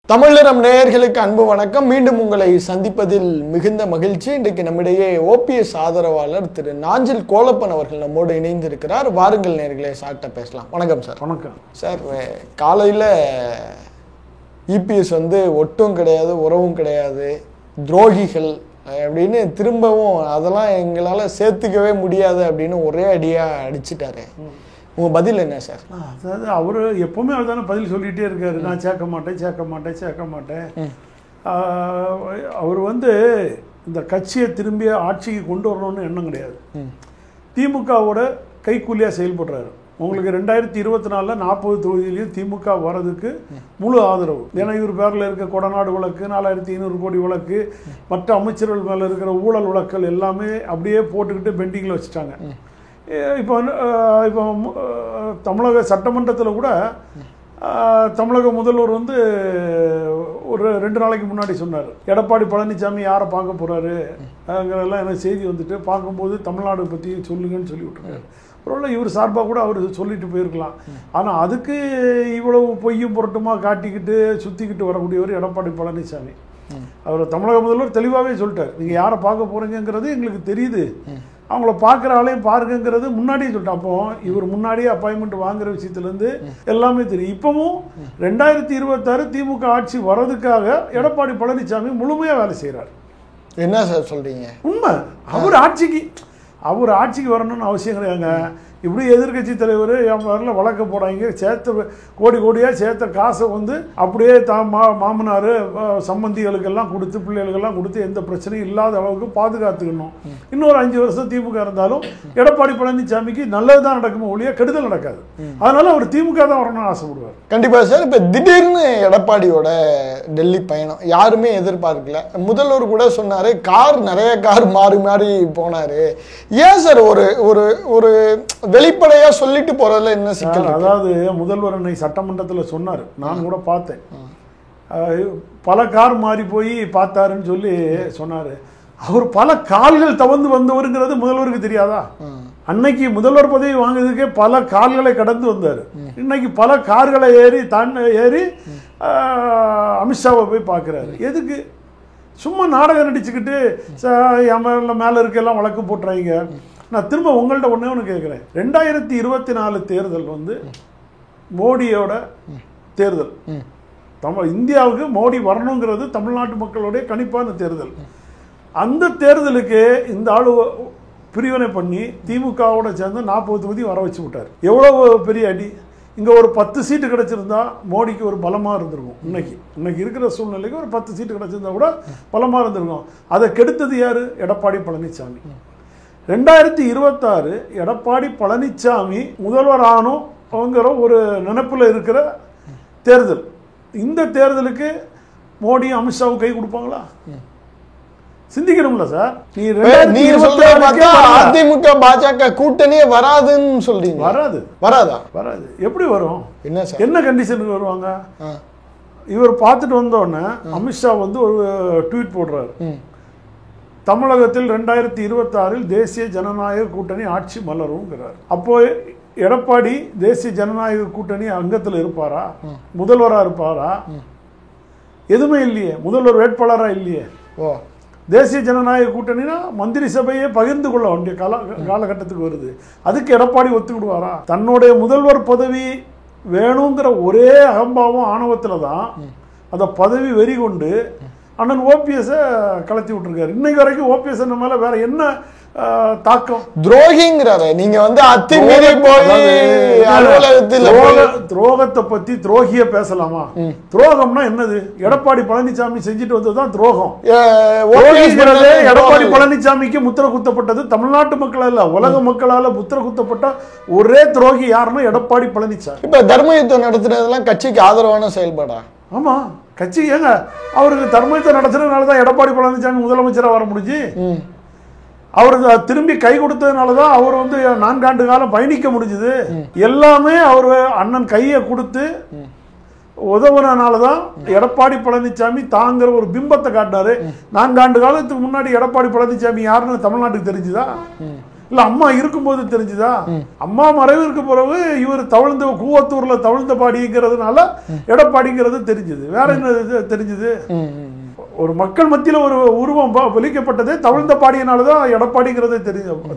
தமிழரம் நேயர்களுக்கு அன்பு வணக்கம். மீண்டும் உங்களை சந்திப்பதில் மிகுந்த மகிழ்ச்சி. இன்றைக்கு நம்மிடையே ஓபிஎஸ் ஆதரவாளர் திரு நாஞ்சில் கோலப்பன் அவர்கள் நம்மோடு இணைந்திருக்கிறார். வாருங்கள் நேயர்களே, சார்ட்ட பேசலாம். வணக்கம் சார். வணக்கம் சார். காலையில் இபிஎஸ் ஒட்டும் கிடையாது, உறவும் கிடையாது, துரோகிகள் அப்படின்னு திரும்பவும் அதெல்லாம் எங்களால் சேர்த்துக்கவே முடியாது அப்படின்னு ஒரே அடியாக அடிச்சிட்டாரு. உங்கள் பதில் என்ன சார்? அதாவது அவர் எப்போவுமே அவர் தானே பதில் சொல்லிகிட்டே இருக்காரு. நான் சேர்க்க மாட்டேன். அவர் இந்த கட்சியை திரும்பி ஆட்சிக்கு கொண்டு வரணும்னு எண்ணம் கிடையாது. திமுகவோட கைக்கூலியாக செயல்படுறாரு. உங்களுக்கு 2024 40 தொகுதியிலையும் திமுக வர்றதுக்கு முழு ஆதரவு. ஏன்னா இவர் பேரில் இருக்க கொடநாடு வழக்கு, 4500 கோடி வழக்கு, மற்ற அமைச்சர்கள் மேலே இருக்கிற ஊழல் வழக்குகள் எல்லாமே அப்படியே போட்டுக்கிட்டு பெண்டிங்கில் வச்சுட்டாங்க. இப்போ தமிழக சட்டமன்றத்தில் கூட தமிழக முதல்வர் ஒரு 2 நாளைக்கு முன்னாடி சொன்னார், எடப்பாடி பழனிசாமி யாரை பார்க்க போகிறாரு அங்கெல்லாம் எனக்கு செய்தி பார்க்கும்போது தமிழ்நாடு பற்றி சொல்லுங்கன்னு சொல்லி விட்டுருக்காரு. ஒருவேளை இவர் சார்பாக கூட அவர் சொல்லிட்டு போயிருக்கலாம். ஆனால் அதுக்கு இவ்வளவு பொய்யும் புரட்டுமா காட்டிக்கிட்டு சுற்றிக்கிட்டு வரக்கூடியவர் எடப்பாடி பழனிசாமி. அவர் தமிழக முதல்வர் தெளிவாகவே சொல்லிட்டார், நீங்கள் யாரை பார்க்க போகிறீங்கிறது எங்களுக்கு தெரியுது, அவங்கள பார்க்குற ஆளையும் பாருங்கிறது முன்னாடியே சொல்லிட்டேன். அப்போ இவர் முன்னாடியே அப்பாயின்மெண்ட் வாங்குற விஷயத்துலேருந்து எல்லாமே தெரியும். இப்போவும் 2026 திமுக ஆட்சி வர்றதுக்காக எடப்பாடி பழனிசாமி முழுமையாக வேலை செய்கிறார். என்ன சார் சொல்கிறீங்க? உண்மை. அவர் ஆட்சிக்கு வரணும்னு அவசியம் கிடையாதுங்க. இப்படி எதிர்கட்சி தலைவர் என் பேரில் வழக்க போடாங்க, சேர்த்த கோடியாக சேர்த்த காசை அப்படியே மாமனார் சம்பந்திகளுக்கெல்லாம் கொடுத்து பிள்ளைகளுக்கெல்லாம் கொடுத்து எந்த பிரச்சனையும் இல்லாத அளவுக்கு பாதுகாத்துக்கணும். இன்னொரு 5 வருஷம் திமுக இருந்தாலும் எடப்பாடி பழனிசாமிக்கு நல்லது தான் நடக்குமோ ஒழிய கெடுதல் நடக்காது. அதனால அவர் திமுக தான் வரணும்னு ஆசைப்படுவார். கண்டிப்பாக சார். இப்போ திடீர்னு எடப்பாடியோட டெல்லி பயணம் யாருமே எதிர்பார்க்கல. முதல்வர் கூட சொன்னார், நிறைய கார் மாறி போனார். ஏன் சார் ஒரு வெளிப்படையா சொல்லிட்டு போறதுல என்ன சிக்கல்? அதாவது முதல்வர் அன்னை சட்டமன்றத்தில் சொன்னார், நான் கூட பார்த்தேன், பல கார் மாறி போய் பார்த்தாருன்னு சொல்லி சொன்னார். அவர் பல கால்கள் தவந்து வந்தவருங்கிறது முதல்வருக்கு தெரியாதா? அன்னைக்கு முதல்வர் பதவி வாங்குறதுக்கே பல கால்களை கடந்து வந்தார். இன்னைக்கு பல கார்களை ஏறி அமித்ஷாவை போய் பார்க்குறாரு. எதுக்கு? சும்மா நாடகம் நடிச்சுக்கிட்டு மேலே இருக்கலாம் வழக்கு போட்டுறாங்க. நான் திரும்ப உங்கள்கிட்ட ஒன்று கேட்குறேன். 2024 தேர்தல் மோடியோட தேர்தல். இந்தியாவுக்கு மோடி வரணுங்கிறது தமிழ்நாட்டு மக்களுடைய கணிப்பான தேர்தல். அந்த தேர்தலுக்கு இந்த ஆளு பிரிவினை பண்ணி திமுகவோட சேர்ந்து 40 தொகுதி வர வச்சு விட்டார். எவ்வளவு பெரிய அடி! இங்கே ஒரு 10 சீட்டு கிடச்சிருந்தா மோடிக்கு ஒரு பலமாக இருந்திருக்கும். இன்னைக்கு இருக்கிற சூழ்நிலைக்கு ஒரு 10 சீட்டு கிடச்சிருந்தா கூட பலமாக இருந்திருக்கும். அதை கெடுத்தது யாரு? எடப்பாடி பழனிசாமி. 2026 எடப்பாடி பழனிசாமி முதல்வர் ஆகணுங்கிற ஒரு நினைப்பில் இருக்கிற தேர்தல். இந்த தேர்தலுக்கு மோடி அமித்ஷாவும் கை கொடுப்பாங்களா? சிந்திக்கணும்ல சார். அதிமுக பாஜக கூட்டணியே வராதுன்னு சொல்றீங்க. வராது. எப்படி வரும்? என்ன கண்டிஷனுக்கு வருவாங்க? இவர் பார்த்துட்டு வந்தோடனே அமித்ஷா ஒரு ட்வீட் போடுறாரு, தமிழகத்தில் 2026 தேசிய ஜனநாயக கூட்டணி ஆட்சி மலருங்கிறார். அப்போ எடப்பாடி தேசிய ஜனநாயக கூட்டணி அங்கத்தில் இருப்பாரா? முதல்வரா இருப்பாரா? எதுவுமே இல்லையே. முதல்வர் வேட்பாளரா இல்லையே. தேசிய ஜனநாயக கூட்டணினா மந்திரி சபையை பகிர்ந்து கொள்ள வேண்டிய காலகட்டத்துக்கு வருது. அதுக்கு எடப்பாடி ஒத்துக்கிடுவாரா? தன்னுடைய முதல்வர் பதவி வேணுங்கிற ஒரே அகம்பாவம் ஆணவத்தில் தான் அந்த பதவி வெறி கொண்டு அண்ணன் ஓபிஎஸ் கலத்தி விட்டுருக்காரு. இன்னைக்கு வரைக்கும் ஓபிஎஸ் மேல வேற என்ன தாக்கம்? துரோகிங்கிறாரு. நீங்க அத்துமீறி போய் துரோகத்தை பத்தி துரோகிய பேசலாமா? துரோகம்னா என்னது? எடப்பாடி பழனிசாமி செஞ்சுட்டு வந்ததுதான் துரோகம். எடப்பாடி பழனிசாமிக்கு முத்திர குத்தப்பட்டது தமிழ்நாட்டு மக்கள் அல்ல, உலக மக்களால முத்திர குத்தப்பட்ட ஒரே துரோகி யாருன்னா எடப்பாடி பழனிசாமி. இப்ப தர்ம யுத்தம் நடத்துறதெல்லாம் கட்சிக்கு ஆதரவான செயல்பாடா? ஆமா, கட்சி ஏங்க அவருக்கு தர்மத்தை நடத்துறதுனால தான் எடப்பாடி பழனிசாமி முதலமைச்சராக வர முடிஞ்சு. அவருக்கு திரும்பி கை கொடுத்ததுனாலதான் அவர் 4 ஆண்டு காலம் பயணிக்க முடிஞ்சது. எல்லாமே அவர் அண்ணன் கையை கொடுத்து உதவுனாலதான் எடப்பாடி பழனிசாமி தாங்கிற ஒரு பிம்பத்தை காட்டினாரு. 4 ஆண்டு காலத்துக்கு முன்னாடி எடப்பாடி பழனிசாமி யாருன்னு தமிழ்நாட்டுக்கு தெரிஞ்சுதா? இல்ல அம்மா இருக்கும்போது தெரிஞ்சுதா? அம்மா மறைவிற்கு பிறகு இவர் தவழ்ந்த கூவத்தூர்ல தவழ்ந்த பாடிங்கிறதுனால எடப்பாடிங்கிறது தெரிஞ்சது. வேற என்ன தெரிஞ்சது? ஒரு மக்கள் மத்தியில ஒரு உருவம் வெளிக்கப்பட்டதே தவழ்ந்த பாடியினாலதான் எடப்பாடிங்கிறது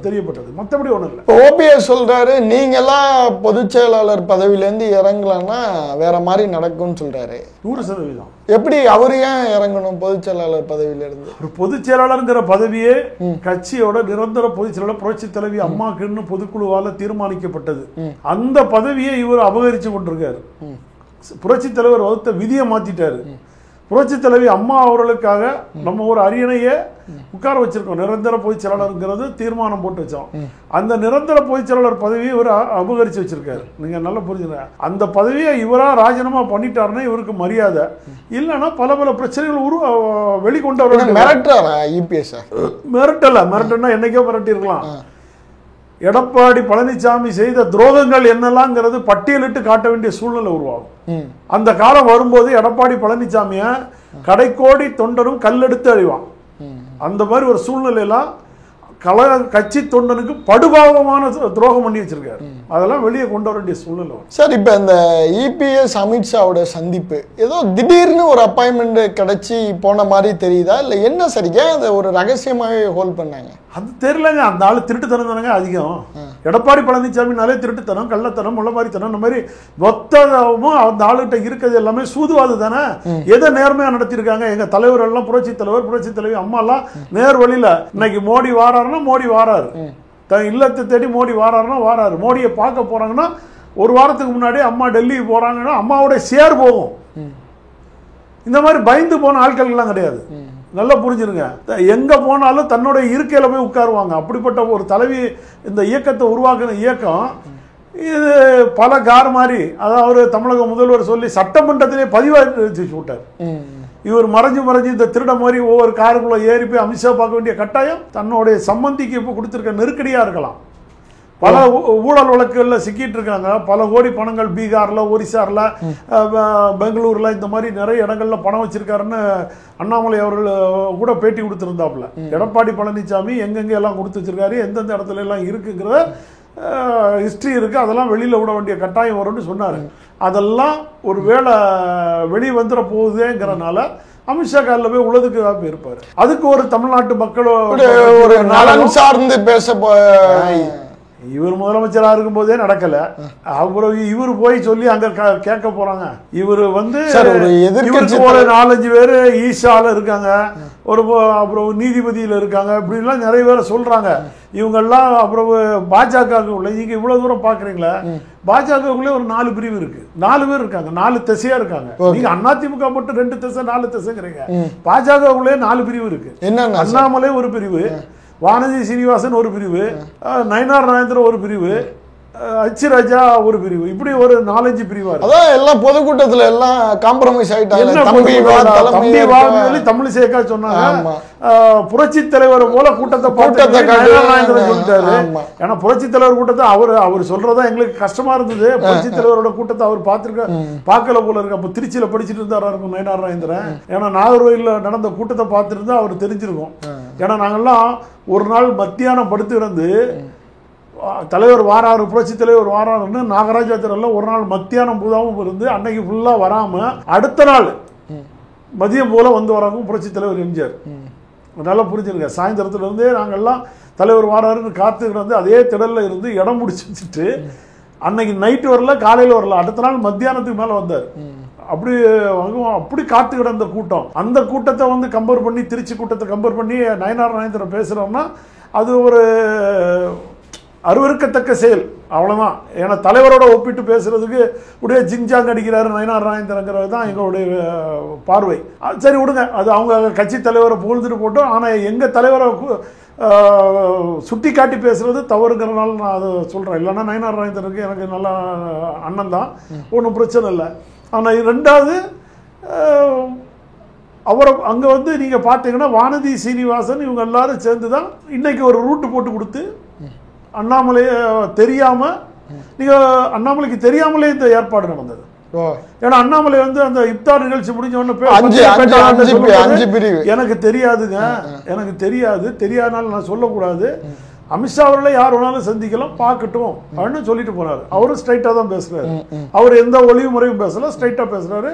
தெரியப்பட்டது. மற்றபடி ஒண்ணும் இல்லை. ஓபிஎஸ் சொல்றாரு நீங்கெல்லாம் பொதுச் செயலாளர் பதவியிலேருந்து இறங்கலாம்னா வேற மாதிரி நடக்கும்னு சொல்றாரு. 100%. எப்படி அவரு ஏன் இறங்கணும் பொதுச் செயலாளர் பதவியில இருந்து? ஒரு பொதுச் செயலாளர்ங்கிற பதவியே கட்சியோட நிரந்தர பொதுச் செயலாளர் புரட்சி தலைவி அம்மாக்குன்னு பொதுக்குழுவால தீர்மானிக்கப்பட்டது. அந்த பதவியை இவர் அபகரிச்சு கொண்டிருக்காரு. புரட்சி தலைவர் வகுத்த விதியை மாத்திட்டாரு. புரட்சி தலைவி அம்மா அவர்களுக்காக நம்ம ஒரு அரியணையை உட்கார வச்சிருக்கோம். நிரந்தர பொதுச் செயலாளர்ங்கிறது தீர்மானம் போட்டு வச்சோம். அந்த நிரந்தர பொதுச் செயலாளர் பதவியை இவர் அபகரிச்சு வச்சிருக்காரு. நீங்க நல்லா புரிஞ்சுங்க. அந்த பதவியை இவரா ராஜினாமா பண்ணிட்டாருன்னா இவருக்கு மரியாதை இல்லைன்னா பல பல பிரச்சனைகள் வெளிக்கொண்டு மிரட்டுறாரா இபிஎஸ்? மிரட்டல்னா என்னைக்கோ மிரட்டி இருக்கலாம். எடப்பாடி பழனிசாமி செய்த துரோகங்கள் என்னெல்லாம்ங்கிறது பட்டியலிட்டு காட்ட வேண்டிய சூழ்நிலை உருவாகும். அந்த காலம் வரும்போது எடப்பாடி பழனிசாமிய கடைக்கோடி தொண்டரும் கல்லெடுத்து அழிவான். அந்த மாதிரி ஒரு சூழ்நிலையெல்லாம் கட்சி தொண்டனுக்கு படுபாவமான துரோகம் பண்ணி வச்சிருக்காரு. அதெல்லாம் வெளியே கொண்டு வர வேண்டிய சூழ்நிலை. சார், இப்ப இந்த இபிஎஸ் அமித்ஷாவோட சந்திப்பு ஏதோ திடீர்னு ஒரு அப்பாயின்மெண்ட் கிடைச்சி போன மாதிரி தெரியுதா இல்ல என்ன? சரியா அதை ஒரு ரகசியமாவே ஹோல்ட் பண்ணாங்க? அது தெரியலங்க. அந்த ஆளு திருட்டுத்தனம் தானங்க அதிகம். எடப்பாடி பழனிசாமினாலே திருட்டுத்தனம், கள்ளத்தனம், முள்ளமாரித்தனம், இந்த மாதிரி மொத்தமும் அந்த ஆளுகிட்ட இருக்கிறது எல்லாமே சூதுவாது தானே. எதை நேர்மையா நடத்திருக்காங்க? எங்க தலைவர் எல்லாம் புரட்சி தலைவர் புரட்சி தலைவி அம்மா எல்லாம் நேர் வழியில இன்னைக்கு மோடி வாராருன்னா மோடி வாராரு, இல்லத்தை தேடி மோடி வாராருன்னா வாராரு. மோடியை பார்க்க போறாங்கன்னா ஒரு வாரத்துக்கு முன்னாடி அம்மா டெல்லி போறாங்கன்னா அம்மாவோட சேர் போகும். இந்த மாதிரி பயந்து போன ஆட்கள் எல்லாம் கிடையாது. நல்லா புரிஞ்சிருங்க. எங்க போனாலும் தன்னுடைய இருக்கையில போய் உட்காருவாங்க. அப்படிப்பட்ட ஒரு தலைவி இந்த இயக்கத்தை உருவாக்குன இயக்கம் இது பல கார் மாதிரி. அதாவது தமிழக முதல்வர் சொல்லி சட்டமன்றத்திலே பதிவாச்சு விட்டார். இவர் மறைஞ்சு இந்த திருட மாதிரி ஒவ்வொரு காருக்குள்ள ஏறி போய் அமித்ஷா பார்க்க வேண்டிய கட்டாயம் தன்னுடைய சம்பந்திக்கு இப்ப கொடுத்திருக்க நெருக்கடியா இருக்கலாம். பல ஊழல் வழக்குகளில் சிக்கிட்டு இருக்காங்க. பல கோடி பணங்கள் பீகார்ல, ஒரிசாரில், பெங்களூர்ல இந்த மாதிரி நிறைய இடங்கள்ல பணம் வச்சிருக்காருன்னு அண்ணாமலை அவர்கள் கூட பேட்டி கொடுத்திருந்தாப்புல. எடப்பாடி பழனிசாமி எங்கெங்க எல்லாம் கொடுத்து வச்சிருக்காரு, எந்தெந்த இடத்துல எல்லாம் இருக்குங்கிறத ஹிஸ்டரி இருக்கு. அதெல்லாம் வெளியில விட வேண்டிய கட்டாயம் வரும்னு சொன்னாரு. அதெல்லாம் ஒரு வேளை வெளியே வந்துட போகுதுங்கிறனால அமித்ஷா காலில் போய் உலதுக்கு போயிருப்பாரு. அதுக்கு ஒரு தமிழ்நாட்டு மக்களோட ஒரு நலன் சார்ந்து பேச இவர் முதலமைச்சரா இருக்கும் போதே நடக்கல. அப்புறம் இவரு போய் சொல்லி அங்க கேட்க போறாங்க. இவரு வந்து இவருக்கு ஒரு 4-5 பேரு ஈஷால இருக்காங்க, ஒரு அப்புறம் நீதிபதியில இருக்காங்க, இப்படி எல்லாம் நிறைய பேரை சொல்றாங்க. இவங்க எல்லாம் அப்புறம் பாஜக உள்ள நீங்க இவ்வளவு தூரம் பாக்குறீங்களா? பாஜகவுக்குள்ளே ஒரு 4 பிரிவு இருக்கு. 4 பேர் இருக்காங்க, 4 திசையா இருக்காங்க. நீங்க அதிமுக மட்டும் 2 திசை 4 திசைங்கிறீங்க. பாஜகவுக்குள்ளே 4 பிரிவு இருக்கு. அண்ணாமலை ஒரு பிரிவு, வானதி சீனிவாசன் ஒரு பிரிவு, நயனார் நாகேந்திரன் ஒரு பிரிவு, அச்சு ராஜா ஒரு பிரிவு, இப்படி ஒரு 4-5 பிரிவா இருக்கு. அதான் எல்லாம் பொதுக்கூட்டத்துல எல்லாம் காம்ப்ரமைஸ் ஆயிட்டாங்க. தமிழிசைக்கா சொன்னாங்க புரட்சி தலைவர் போல கூட்டத்தை சொல்லிட்டாரு. ஏன்னா புரட்சி தலைவர் கூட்டத்தை அவர் சொல்றதா எங்களுக்கு கஷ்டமா இருந்தது. புரட்சி தலைவரோட கூட்டத்தை அவர் பார்க்கல போல இருக்கு. அப்ப திருச்சியில படிச்சுட்டு இருந்தாரா இருக்கும் நயனார் நாகேந்திரன். ஏன்னா நாகர்கோயில்ல நடந்த கூட்டத்தை பார்த்துருந்தா அவர் தெரிஞ்சிருக்கும். ஏன்னா நாங்கெல்லாம் ஒரு நாள் மத்தியானம் படுத்து கிடந்து தலைவர் வாராரு, புரட்சி தலைவர் வாராருன்னு நாகராஜாத்திரல்ல ஒரு நாள் மத்தியானம் பூதாவும் இருந்து அன்னைக்கு ஃபுல்லா வராம அடுத்த நாள் மதியம் போல வந்து வராங்க புரட்சி தலைவர் எம்ஜிஆர். நல்லா புரிஞ்சிருங்க. சாயந்தரத்துல இருந்தே நாங்கெல்லாம் தலைவர் வாராருன்னு காத்துக்கிட்டு வந்து அதே திடல்ல இருந்து இடம் முடிச்சு வச்சுட்டு அன்னைக்கு நைட்டு வரல, காலையில வரல, அடுத்த நாள் மத்தியானத்துக்கு மேல வந்தார். அப்படி காத்து கிடந்த கூட்டம். அந்த கூட்டத்தை வந்து கம்பேர் பண்ணி திருச்சி கூட்டத்தை கம்பேர் பண்ணி நயனார் நாகேந்திரன் பேசுறோம்னா அது ஒரு அருவருக்கத்தக்க செயல். அவ்வளவுதான். ஏன்னா தலைவரோட ஒப்பிட்டு பேசுறதுக்கு உடைய ஜிங்ஜாங் அடிக்கிறாரு நயனார் நாகேந்திரங்கிறது தான் எங்களுடைய பார்வை. சரி விடுங்க, அது அவங்க கட்சி தலைவரை புகழ்ந்துட்டு போட்டோம். ஆனா எங்க தலைவரை சுட்டி காட்டி பேசுறது தவறுங்கிறனால நான் அதை சொல்றேன். இல்லைன்னா நயனார் நாகேந்திரனுக்கு எனக்கு நல்ல அண்ணன் தான், ஒன்றும் பிரச்சனை இல்லை. ஆனா ரெண்டாவது அவரை அங்க வந்து நீங்க பாத்தீங்கன்னா வானதி சீனிவாசன் இவங்க எல்லாரும் சேர்ந்துதான் இன்னைக்கு ஒரு ரூட்டு போட்டு கொடுத்து அண்ணாமலைய தெரியாம, நீங்க அண்ணாமலைக்கு தெரியாமலே இந்த ஏற்பாடு நடந்தது. ஏன்னா அண்ணாமலை வந்து அந்த இப்தார் நிகழ்ச்சி முடிஞ்ச உடனே எனக்கு தெரியாதுங்க, எனக்கு தெரியாதனால நான் சொல்லக்கூடாது, அமித்ஷா அவர்களை யார் வேணாலும் சந்திக்கலாம், பார்க்கட்டும் அப்படின்னு சொல்லிட்டு போனாரு. அவரும் ஸ்ட்ரைட்டா தான் பேசுறாரு. அவர் எந்த ஒளிவு முறையும் பேசல, ஸ்ட்ரைட்டா பேசுறாரு.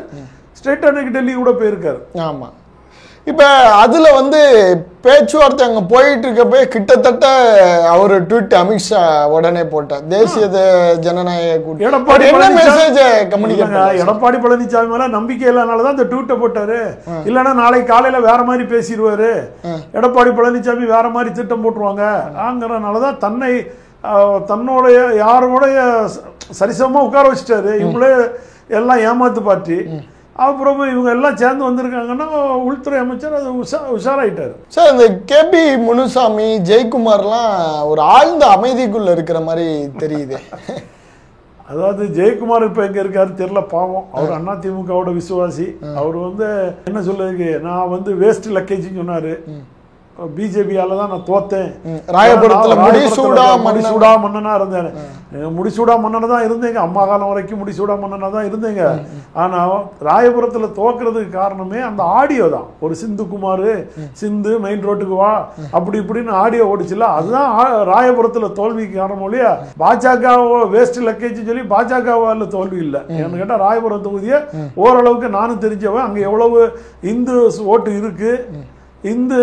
ஸ்ட்ரைட்டா இன்னைக்கு டெல்லி கூட போயிருக்காரு. ஆமா. இப்ப அதுல வந்து பேச்சுவார்த்தை அங்க போயிட்டு இருக்கப்ப கிட்டத்தட்ட அவர் ட்வீட் அமித்ஷா உடனே போட்டார், தேசிய ஜனநாயக கூட்டணி. எடப்பாடி என்ன மெசேஜ் கம்யூனிகேட்? எடப்பாடி பழனிசாமி மேல நம்பிக்கை இல்லனாலதான் இந்த ட்வீட்டை போட்டாரு. இல்லன்னா நாளைக்கு காலையில வேற மாதிரி பேசிடுவாரு. எடப்பாடி பழனிசாமி வேற மாதிரி திட்டம் போட்டுருவாங்க ஆங்கிறனாலதான் தன்னுடைய யாரோடைய சரிசமமா உட்கார வச்சுட்டாரு. இவங்களே எல்லாம் ஏமாத்து பார்ட்டி. அப்புறம் இவங்க எல்லாம் சேர்ந்து வந்திருக்காங்கன்னா உள்துறை அமைச்சர் அது உஷாராயிட்டாரு. சார், இந்த கேபி முனுசாமி, ஜெயக்குமார்லாம் ஒரு ஆழ்ந்த அமைதிக்குள்ள இருக்கிற மாதிரி தெரியுது. அதாவது ஜெயக்குமார் இப்ப எங்க இருக்காரு தெரியல, பாவம். அவர் அதிமுகவோட விசுவாசி. அவர் வந்து என்ன சொல்லுது, நான் வந்து வேஸ்ட் லக்கேஜ்னு சொன்னாரு. பிஜேபியால தான் நான் தோத்தேன், ராயபுரத்துல முடிசூடா மன்னனா இருந்தேன். முடிசூடா மன்னனா தான் இருந்தேங்க, அம்மா காலம் வரைக்கும் முடிசூடா மன்னனா தான் இருந்தேங்க. ஆனா ராயபுரத்துல தோக்குறதுக்கு காரணமே அந்த ஆடியோ தான். ஒரு சிந்து மெயின் ரோட்டுக்கு வா அப்படி இப்படின்னு ஆடியோ ஓடிச்சுல, அதுதான் ராயபுரத்துல தோல்விக்கு காரணம் இல்லையா. பாஜக வேஸ்ட் லக்கேஜ் சொல்லி பாஜகவால தோல்வி இல்லை. ஏன்னு கேட்டா ராயபுரம் தொகுதியை ஓரளவுக்கு நானும் தெரிஞ்சவன். அங்க எவ்வளவு இந்து ஓட்டு இருக்கு, இந்து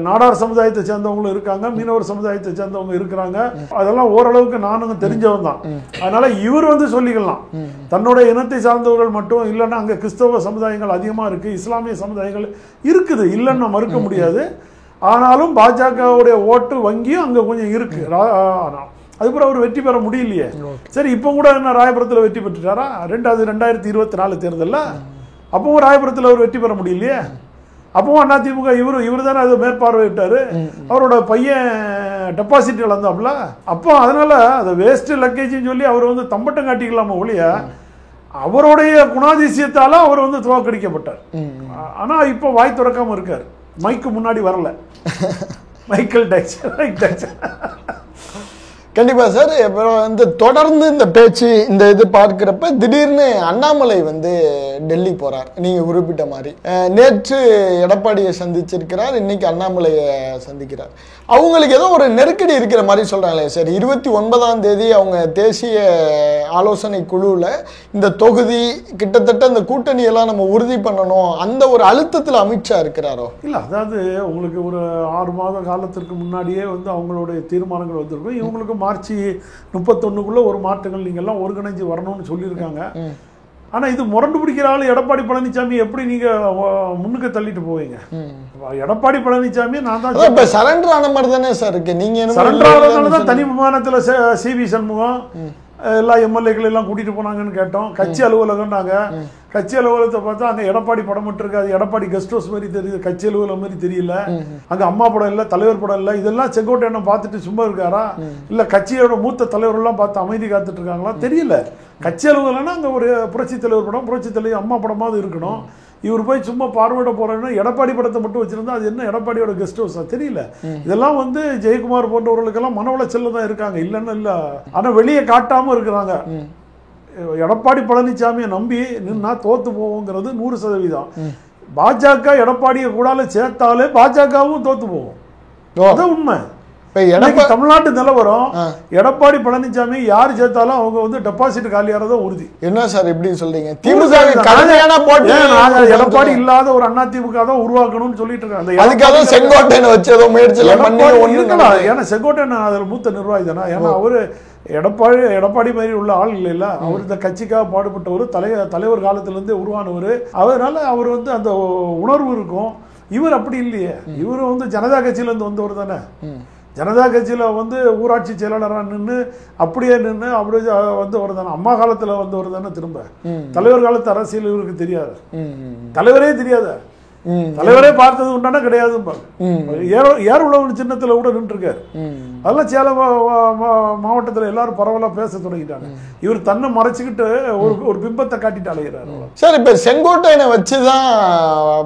நாடார் சமுதாயத்தை சேர்ந்தவங்களும் இருக்காங்க, மீனவர் சமுதாயத்தை சேர்ந்தவங்க இருக்கிறாங்க. அதெல்லாம் ஓரளவுக்கு நானும் தெரிஞ்சவன் தான். அதனால இவர் வந்து சொல்லிக்கலாம், தன்னுடைய இனத்தை சார்ந்தவர்கள் மட்டும் இல்லைன்னா அங்க கிறிஸ்தவ சமுதாயங்கள் அதிகமா இருக்கு, இஸ்லாமிய சமுதாயங்கள் இருக்குது, இல்லைன்னு மறுக்க முடியாது. ஆனாலும் பாஜகவுடைய ஓட்டு வங்கியும் அங்க கொஞ்சம் இருக்கு. அதுக்கப்புறம் அவர் வெற்றி பெற முடியலையே. சரி, இப்போ கூட என்ன ராயபுரத்தில் வெற்றி பெற்றுட்டாரா? 2024 தேர்தலில் அப்பவும் ராயபுரத்தில் அவர் வெற்றி பெற முடியலையே. அப்பவும் அதிமுக இவர் தானே அதை மேற்பார்வையிட்டாரு. அவரோட பையன் டெபாசிட் இழந்தாப்புல. அப்போ அதனால அதை வேஸ்ட் லக்கேஜ்னு சொல்லி அவர் வந்து தம்பட்டம் காட்டிக்கலாமா ஒழிய அவருடைய குணாதிசயத்தால அவர் வந்து தோற்கடிக்கப்பட்டார். ஆனா இப்போ வாய் திறக்காம இருக்காரு, மைக்கு முன்னாடி வரல. Michael Tyson. கண்டிப்பா சார். அப்புறம் வந்து தொடர்ந்து இந்த பேச்சு இந்த இது பார்க்கிறப்ப திடீர்னு அண்ணாமலை வந்து டெல்லி போறார். நீங்க குறிப்பிட்ட மாதிரி நேற்று எடப்பாடியை சந்திச்சிருக்கிறார், இன்னைக்கு அண்ணாமலையை சந்திக்கிறார். அவங்களுக்கு ஏதோ ஒரு நெருக்கடி இருக்கிற மாதிரி சொல்றாங்களே சார். 29ஆம் தேதி அவங்க தேசிய ஆலோசனை குழுவில் இந்த தொகுதி கிட்டத்தட்ட இந்த கூட்டணி எல்லாம் நம்ம உறுதி பண்ணணும், அந்த ஒரு அழுத்தத்தில் அமித்ஷா இருக்கிறாரோ? இல்லை, அதாவது உங்களுக்கு ஒரு 6 மாத காலத்திற்கு முன்னாடியே வந்து அவங்களுடைய தீர்மானங்கள் வந்திருக்கும். இவங்களுக்கு மார்ச் 31க்குள்ள ஒரு மாற்றங்கள் நீங்க எல்லாம் ஒருங்கிணைஞ்சு வரணும்னு சொல்லியிருக்காங்க. ஆனா இது முரண்டு பிடிக்கிற ஆளு எடப்பாடி பழனிசாமி, எப்படி நீங்க முன்னுக்கு தள்ளிட்டு போவீங்க? எடப்பாடி பழனிசாமி நான் தான் சரண்டர் ஆன மாதிரி தானே சார் இருக்கு. நீங்க சரண்டர் ஆனதுனாலதான் தனி விமானத்துல சிவி சண்முகம் எல்லா எம்எல்ஏக்கள் எல்லாம் கூட்டிட்டு போனாங்கன்னு கேட்டோம். கட்சி அலுவலகம்னாங்க. கட்சி அலுவலகத்தை பார்த்தா அங்க எடப்பாடி படம் மட்டும் இருக்காது, எடப்பாடி கெஸ்ட் ஹவுஸ் மாதிரி தெரியுது, கட்சி அலுவலகம் மாதிரி தெரியல. அங்க அம்மா படம் இல்ல, தலைவர் படம் இல்ல. இதெல்லாம் செங்கோட்டையனை பார்த்துட்டு சும்மா இருக்காரா, இல்ல கட்சியோட மூத்த தலைவர் எல்லாம் பார்த்து அமைதி காத்துட்டு இருக்காங்களா தெரியல. கட்சி அலுவலகம்னா அங்க ஒரு புரட்சி தலைவர் படம், புரட்சி தலைவர் அம்மா படமாவது இருக்கணும். இவர் போய் சும்மா பார்வையிட போறேன்னா எடப்பாடி படத்தை மட்டும் வச்சிருந்தா அது என்ன எடப்பாடியோட கெஸ்ட் ஹவுஸா தெரியல. இதெல்லாம் வந்து ஜெயக்குமார் போன்றவர்களுக்கெல்லாம் மன உளைச்சல்ல தான் இருக்காங்க, இல்லைன்னு இல்ல. ஆனா வெளியே காட்டாம இருக்கிறாங்க. எடப்பாடி பழனிசாமியை நம்பி நின்னா தோத்து போவோங்கிறது 100%. பாஜக எடப்பாடியை கூடால சேர்த்தாலே பாஜகவும் தோத்து போவோம், அதான் உண்மை. தமிழ்நாட்டு நிலவரம் எடப்பாடி பழனிசாமி யாரு சேர்த்தாலும் அவங்க வந்து டெபாசிட் காலியாறத உறுதி. என்ன சார் இப்படி சொல்றீங்க? திமுக எடப்பாடி இல்லாத ஒரு அதிமுக தான் உருவாக்கணும்னு சொல்லிட்டு இருக்காங்க. அதுக்காக செங்கோட்டையனை வச்சதோ முயற்சி இருக்கலாம். ஏன்னா செங்கோட்டையன் அதுல மூத்த நிர்வாகி தானே. ஏன்னா அவரு எடப்பாடி மாதிரி உள்ள ஆள் இல்ல. அவர் இந்த கட்சிக்காக பாடுபட்டவர், தலைவர் காலத்துல இருந்தே உருவானவர். அதனால அவர் வந்து அந்த உணர்வு இருக்கும். இவர் அப்படி இல்லையே. இவர் வந்து ஜனதா கட்சியில இருந்து வந்தவர் தானே. ஜனதா கட்சியில வந்து ஊராட்சி செயலாளராக நின்று அப்படியே வந்து ஒரு தானே. அம்மா காலத்துல வந்து ஒரு தானே. திரும்ப தலைவர் காலத்து அரசியல் இவருக்கு தெரியாது, தலைவரே தெரியாது. தலைவரே பார்த்தது உண்டானா கிடையாது. ஏர் உழவு சின்னத்துல கூட நின்று இருக்காரு. அதெல்லாம் சேலம் மாவட்டத்தில் எல்லாரும் பரவலா பேச தொடங்கிட்டாங்க. இவர் தன்னை மறைச்சுக்கிட்டு ஒரு பிம்பத்தை காட்டிட்டு அலைகிறாரு. சார், இப்ப செங்கோட்டையனை வச்சுதான்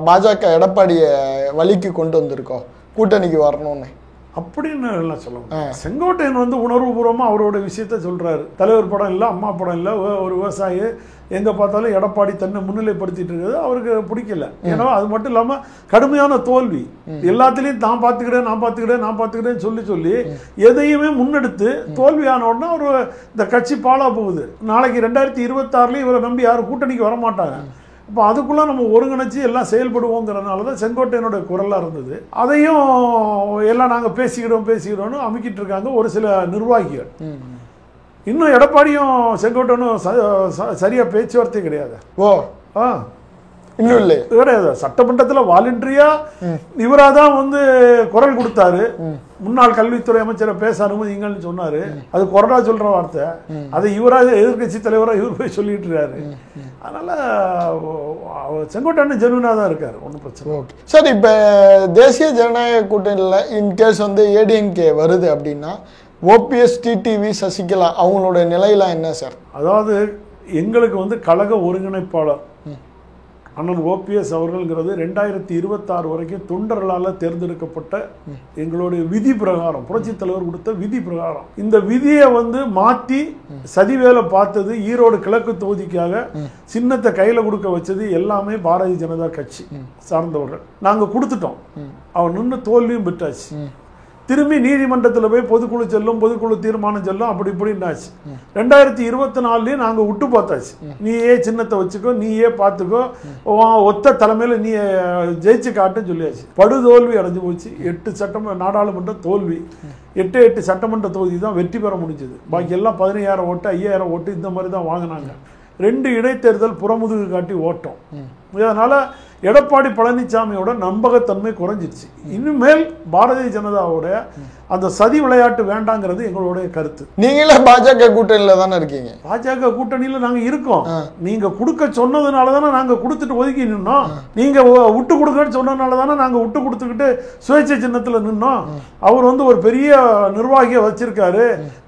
பாஜக எடப்பாடிய வழிக்கு கொண்டு வந்திருக்கோம் கூட்டணிக்கு வரணும்னு. அப்படின்னு எல்லாம் சொல்லுவாங்க. செங்கோட்டையன் வந்து உணர்வுபூர்வமாக அவரோட விஷயத்த சொல்றாரு. தலைவர் படம் இல்லை, அம்மா படம் இல்லை, ஒரு விவசாயி எங்க பார்த்தாலும் எடப்பாடி தன்னை முன்னிலைப்படுத்திட்டு இருக்கிறது அவருக்கு பிடிக்கல. ஏன்னா அது மட்டும் இல்லாமல் கடுமையான தோல்வி, எல்லாத்துலேயும் நான் பார்த்துக்கிறேன்னு சொல்லி எதையுமே முன்னெடுத்து தோல்வியான உடனே அவர் இந்த கட்சி பாலா போகுது. நாளைக்கு 2026 இவரை நம்பி யாரும் கூட்டணிக்கு வரமாட்டாங்க. இப்போ அதுக்குள்ளே நம்ம ஒருங்கிணைச்சி எல்லாம் செயல்படுவோங்கிறதுனால தான் செங்கோட்டையனுடைய குரலாக இருந்தது. அதையும் எல்லாம் நாங்கள் பேசிக்கிட்டோம்னு அமுக்கிட்டு இருக்காங்க ஒரு சில நிர்வாகிகள். இன்னும் எடப்பாடியும் செங்கோட்டையனும் சரியாக பேச்சுவார்த்தை கிடையாது. இன்னும் இல்லை கிடையாது. சட்டமன்றத்தில் வாலண்டரியா இவராக தான் வந்து குரல் கொடுத்தாரு. முன்னாள் கல்வித்துறை அமைச்சரை பேச அனுமதிங்கன்னு சொன்னாரு. அது கொறடா சொல்ற வார்த்தை. அதை இவராக எதிர்கட்சி தலைவராக இவர் போய் சொல்லிட்டு இருக்காரு. அதனால செங்கோட்டையன் ஜெனுவினா தான் இருக்காரு, ஒன்றும் பிரச்சனை. ஓகே சார், இப்போ தேசிய ஜனநாயக கூட்டணியில் இன்கேஸ் வந்து ஏடிஎம்கே வருது அப்படின்னா ஓபிஎஸ், டிடிவி, சசிகலா அவங்களோட நிலையெல்லாம் என்ன சார்? அதாவது எங்களுக்கு வந்து கழக ஒருங்கிணைப்பாளர் அண்ணன் ஓபிஎஸ் அவர்கள்ங்கிறது 2026 வரைக்கும் தொண்டர்களால் தேர்ந்தெடுக்கப்பட்ட எங்களுடைய விதி பிரகாரம், புரட்சி தலைவர் கொடுத்த விதி பிரகாரம் இந்த விதியை வந்து மாற்றி சதிவேலை பார்த்தது, ஈரோடு கிழக்கு தொகுதிக்காக சின்னத்தை கையில் கொடுக்க வச்சது எல்லாமே பாரதிய ஜனதா கட்சி சார்ந்தவர்கள். நாங்கள் கொடுத்துட்டோம். அவர் நின்று தோல்வியும் பெற்றாச்சு. திரும்பி நீதிமன்றத்தில் போய் பொதுக்குழு செல்லும், பொதுக்குழு தீர்மானம் செல்லும், அப்படி இப்படின்னாச்சு. 2024 நாங்கள் விட்டு பார்த்தாச்சு. நீயே சின்னத்தை வச்சுக்கோ, நீயே பார்த்துக்கோ, ஒத்த தலைமையில் நீ ஜெயிச்சு காட்டுன்னு சொல்லியாச்சு. படுதோல்வி அடைஞ்சு போச்சு. 8 நாடாளுமன்ற தோல்வி. 8 சட்டமன்ற தொகுதி தான் வெற்றி பெற முடிஞ்சது. பாக்கி எல்லாம் 15,000 ஓட்டு, 5,000 ஓட்டு இந்த மாதிரி தான் வாங்கினாங்க. 2 இடைத்தேர்தல் புறமுதுகு காட்டி ஓட்டோம். அதனால எடப்பாடி பழனிசாமியோட நம்பகத்தன்மை குறைஞ்சிருச்சு. இனிமேல் பாரதிய ஜனதாவோட அந்த சதி விளையாட்டு வேண்டாங்கிறது எங்களுடைய கருத்து. நீங்களே பாஜக கூட்டணியில தானே இருக்கீங்க. பாஜக கூட்டணியில நாங்க இருக்கோம். நீங்க கொடுக்க சொன்னதுனால தானே நாங்க கொடுத்துட்டு ஒதுக்கி நின்னோம். நீங்க விட்டு கொடுக்கன்னு சொன்னதுனால தானே நாங்க விட்டு கொடுத்துக்கிட்டு சுயேட்சை சின்னத்துல நின்னோம். அவர் வந்து ஒரு பெரிய நிர்வாகியை வச்சிருக்காரு.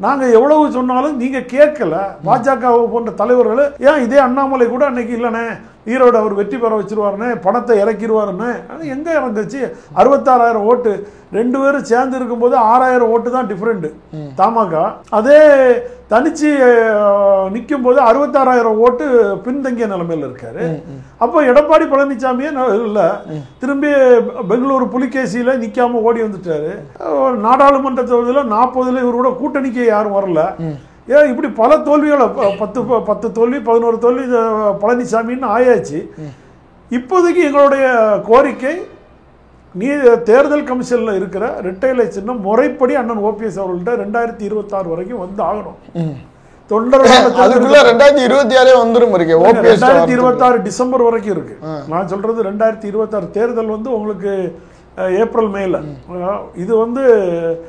நாங்க எவ்வளவு சொன்னாலும் நீங்க கேட்கல. பாஜக போன்ற தலைவர்கள் ஏன் இதே அண்ணாமலை கூட அன்னைக்கு இல்லைனே ஈரோடு அவர் வெற்றி பெற வச்சிருவாருன்னு, பணத்தை இறக்கிடுவாருன்னு. அது எங்க இறந்துச்சு? 66,000 ஓட்டு 2 பேரும் சேர்ந்து இருக்கும்போது 6,000 ஓட்டு தான் டிஃபரெண்ட் தமாக. அதே தனிச்சு நிற்கும் போது 66,000 ஓட்டு பின்தங்கிய நிலைமையில் இருக்காரு. அப்போ எடப்பாடி பழனிசாமியே இல்லை, திரும்பி பெங்களூரு புலிகேசியில நிக்காம ஓடி வந்துட்டாரு. நாடாளுமன்ற தொகுதியில் 40 இவரோட கூட்டணிக்கு யாரும் வரல. ஏன் இப்படி பல தோல்விகளை 10 தோல்வி 11 தோல்வி பழனிசாமின்னு ஆயாச்சு. இப்போதைக்கு எங்களுடைய கோரிக்கை தேர்தல் கமிஷன்ல இருக்கிற இரட்டை இலை சின்னம் முறைப்படி அண்ணன் ஓபிஎஸ் அவர்கள்ட்ட 2026 வரைக்கும் வந்து ஆகணும். 2026 வந்துரும். 2026 டிசம்பர் வரைக்கும் இருக்கு. நான் சொல்றது 2026 தேர்தல் வந்து உங்களுக்கு ஏப்ரல் மேல, இது வந்து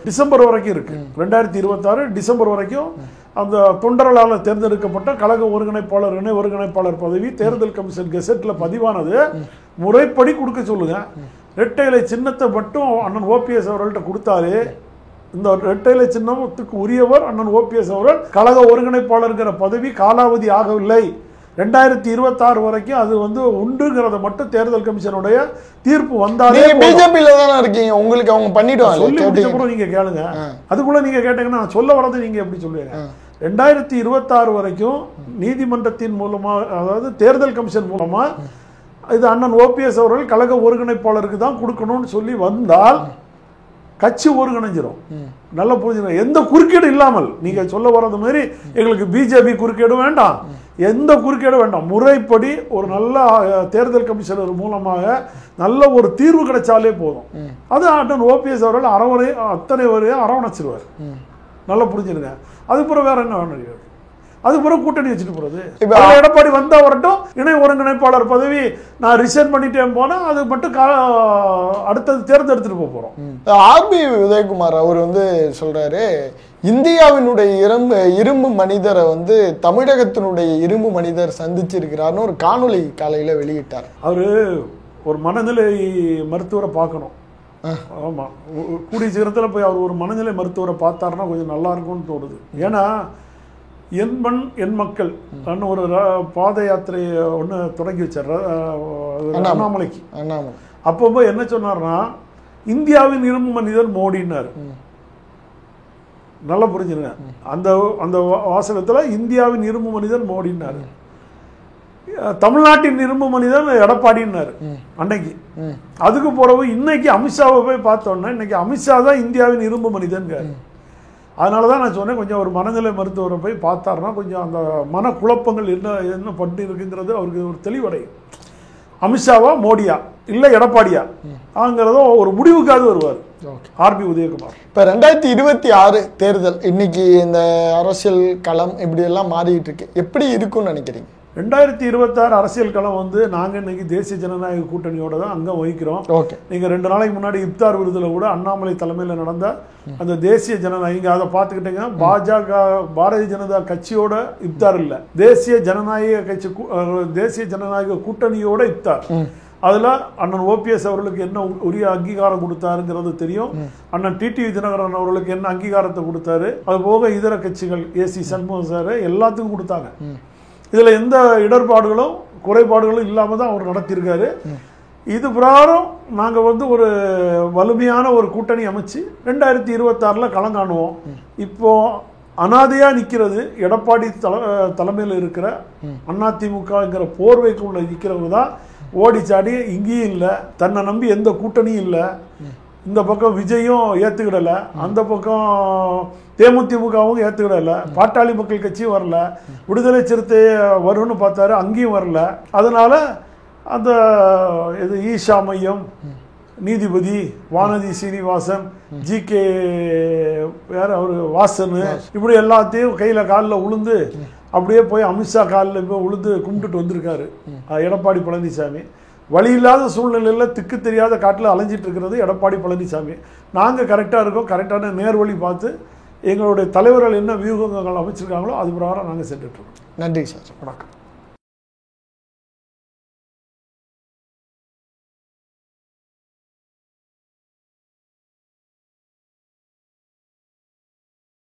டிசம்பர் வரைக்கும் இருக்கு. 2026 டிசம்பர் வரைக்கும் அந்த தொண்டர்களால் தேர்ந்தெடுக்கப்பட்ட கழக ஒருங்கிணைப்பாளர், இணை ஒருங்கிணைப்பாளர் பதவி தேர்தல் கமிஷன் கெசட்ல பதிவானது முறைப்படி கொடுக்க சொல்லுங்க. இரட்டை இலை சின்னத்தை மட்டும் அண்ணன் ஓபிஎஸ் அவர்கள்ட்ட கொடுத்தாலே இந்த இரட்டை இலை சின்னத்துக்கு உரியவர் அண்ணன் ஓபிஎஸ் அவர்கள். கழக ஒருங்கிணைப்பாளர்கிற பதவி காலாவதி ஆகவில்லை. 2026 வரைக்கும் அது வந்து உண்டுங்கிறத மட்டும் தேர்தல் கமிஷனுடைய தீர்ப்பு வந்தாலே. பிஜேபியில தானே இருக்கீங்க, உங்களுக்கு அவங்க பண்ணிடுவாங்க. சொல்லி முடிச்சப்புறம் நீங்க கேளுங்க. அதுக்குள்ள நீங்க கேட்டீங்கன்னா நான் சொல்ல வரது நீங்க எப்படி சொல்லுவீங்க? 2026 வரைக்கும் நீதிமன்றத்தின் மூலமா, அதாவது தேர்தல் கமிஷன் மூலமா இது அண்ணன் ஓபிஎஸ் அவர்கள் கழக ஒருங்கிணைப்பாளருக்கு தான் கொடுக்கணும்னு சொல்லி வந்தால் கட்சி ஒருங்கிணைஞ்சிரும். நல்ல புரிஞ்சுக்கணும். எந்த குறுக்கீடு இல்லாமல் நீங்க சொல்ல வர்றது மாதிரி எங்களுக்கு பிஜேபி குறுக்கீடு வேண்டாம், எந்த குறுக்கீடு வேண்டாம். முறைப்படி ஒரு நல்ல தேர்தல் கமிஷனர் மூலமாக நல்ல ஒரு தீர்வு கிடைச்சாலே போதும். அது அண்ணன் ஓபிஎஸ் அவர்கள் அத்தனை வரையும் அரவணைச்சிருவார். நல்லா புரிஞ்சுருங்க. அதுக்கப்புறம் வேற என்ன வேணும்? அதுக்கப்புறம் கூட்டணி வச்சுட்டு போறது. எடப்பாடி வந்தா வரட்டும், இணை ஒருங்கிணைப்பாளர் பதவி நான் ரிசைன் பண்ணிட்டேன் போனா அது மட்டும் அடுத்தது தேர்ந்தெடுத்துட்டு போறோம். ஆர்பி உதயகுமார் அவர் வந்து சொல்றாரு, இந்தியாவினுடைய இரும்பு மனிதரை வந்து தமிழகத்தினுடைய இரும்பு மனிதர் சந்திச்சிருக்கிறார்னு ஒரு காணொலி காலையில வெளியிட்டார். அவரு ஒரு மனநிலை மருத்துவரை பார்க்கணும். ஆமா, கூடிய சீக்கிரத்தில் போய் அவர் ஒரு மனநிலை மருத்துவரை பார்த்தாருன்னா கொஞ்சம் நல்லா இருக்கும்னு தோணுது. ஏன்னா என் மண் என் மக்கள் ஒரு பாத யாத்திரையை ஒன்று தொடங்கி வச்சார் அண்ணாமலைக்கு. அப்போ போய் என்ன சொன்னார்னா, இந்தியாவின் இரும்பு மனிதன் மோடினார். நல்லா புரிஞ்சுங்க. அந்த அந்த வாசகத்தில் இந்தியாவின் இரும்பு மனிதன் மோடினார். தமிழ்நாட்டின் இரும்பு மனிதன் எடப்பாடினார் அன்னைக்கு. அதுக்கு பிறகு இன்னைக்கு அமித்ஷாவை போய் பார்த்தோன்னா இன்னைக்கு அமித்ஷா தான் இந்தியாவின் இரும்பு மனிதன். அதனால தான் நான் சொன்னேன், கொஞ்சம் ஒரு மனநிலை மருத்துவரை போய் பார்த்தாருன்னா கொஞ்சம் அந்த மனக்குழப்பங்கள் என்ன பண்ணி இருக்குங்கிறது அவருக்கு ஒரு தெளிவடையும். அமித்ஷாவா மோடியா இல்லை எடப்பாடியா ஆங்கிறதோ ஒரு முடிவுக்காவது வருவார் ஆர்பி உதயகுமார். இப்போ 2026 தேர்தல் இன்னைக்கு இந்த அரசியல் களம் இப்படி எல்லாம் மாறிட்டு இருக்கு, எப்படி இருக்கும்னு நினைக்கிறீங்க? 2026 அரசியல் களம் வந்து நாங்கள் இன்னைக்கு தேசிய ஜனநாயக கூட்டணியோட தான் அங்கம் வகிக்கிறோம். நீங்கள் 2 நாளைக்கு முன்னாடி இப்தார் விருதில் கூட அண்ணாமலை தலைமையில் நடந்த அந்த தேசிய ஜனநாயக அதை பார்த்துக்கிட்டீங்கன்னா பாரதிய ஜனதா கட்சியோட இப்தார் இல்லை, தேசிய ஜனநாயக கூட்டணியோட இப்தார். அதில் அண்ணன் ஓபிஎஸ் அவர்களுக்கு என்ன உரிய அங்கீகாரம் கொடுத்தாருங்கிறது தெரியும். அண்ணன் டிடிவி தினகரன் அவர்களுக்கு என்ன அங்கீகாரத்தை கொடுத்தாரு, அது போக இதர கட்சிகள் ஏசி சண்முகம் சார் எல்லாத்துக்கும் கொடுத்தாங்க. இதில் எந்த இடர்பாடுகளும் குறைபாடுகளும் இல்லாமல் தான் அவர் நடத்தியிருக்காரு. இது பிரகாரம் நாங்கள் வந்து ஒரு வலிமையான ஒரு கூட்டணி அமைச்சு 2026 களம் காணுவோம். இப்போ அனாதையாக நிற்கிறது எடப்பாடி தலைமையில் இருக்கிற அதிமுகங்கிற போர்வைக்குள்ள நிற்கிறவங்க தான் ஓடிச்சாடி. இங்கேயும் இல்லை, தன்னை நம்பி எந்த கூட்டணியும் இல்லை. இந்த பக்கம் விஜயும் ஏற்றுக்கிடலை, அந்த பக்கம் தேமுதிமுகவும் ஏற்றுக்கிடலை, பாட்டாளி மக்கள் கட்சியும் வரல, விடுதலை சிறுத்தை வரும்னு பார்த்தாரு அங்கேயும் வரல. அதனால அந்த இது ஈஷா மையம், நீதிபதி வானதி சீனிவாசன், ஜிகே வேற ஒரு வாசனு, இப்படி எல்லாத்தையும் கையில் காலில் உளுந்து அப்படியே போய் அமித்ஷா காலில் போய் உளுந்து கும்பிட்டுட்டு வந்திருக்காரு எடப்பாடி பழனிசாமி. வழி இல்லாத சூழ்நிலையில் திக்கு தெரியாத காட்டில் அலைஞ்சிட்டு இருக்கிறது எடப்பாடி பழனிசாமி. நாங்கள் கரெக்டாக இருக்கோம், கரெக்டான நேர்வழி பார்த்து எங்களுடைய தலைவர்கள் என்ன வியூகங்கள் அமைச்சிருக்காங்களோ அது பிரகாரம் நாங்கள் சென்றுட்ருக்கோம். நன்றி சார், வணக்கம்.